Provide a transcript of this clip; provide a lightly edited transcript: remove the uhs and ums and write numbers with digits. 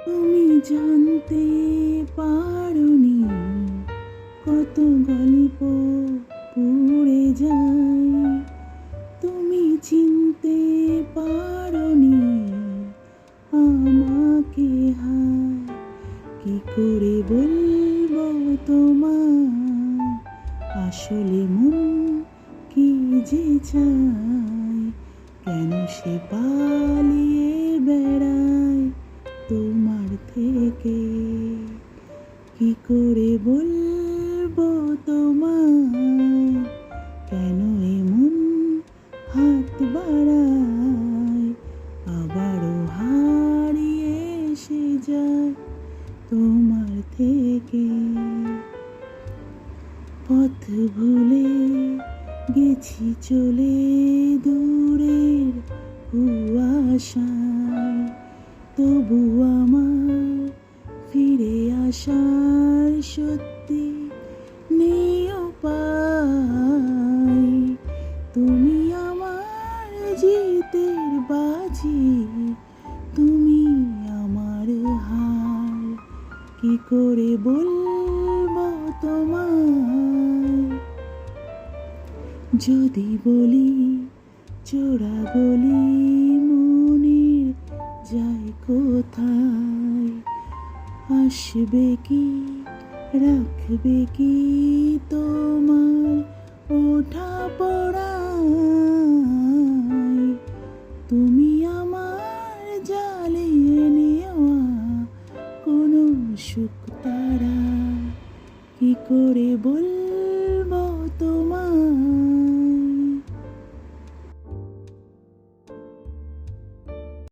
তুমি জানতে পারোনি কত গল্প পুড়ে যায়। তুমি চিনতে পারোনি আমাকে, হায় কি করে বলবো তোমায়। আসলে মন কি যে চায়, কেন সে পালিয়ে বেড়ায় তোমার থেকে। কি করে বলবো তোমায়, কেন এমন হাত বাড়ায়, আবারও হারিয়ে এসে যায় তোমার থেকে। পথ ভুলে গেছি চলে দূরের কুয়াশায়, তবু আমার ফিরে আসার সত্যি নেই উপায়। তুমি আমার জিতের বাজি, তুমি আমার হার। কি করে বলবো তোমায়, যদি বলি চোরা গলি মনের যায় কোথায়। আসবে কি রাখবে কি তোমার ওঠা পড়ায়। তুমি আমার জ্বালিয়ে নেওয়া কোনো সুখ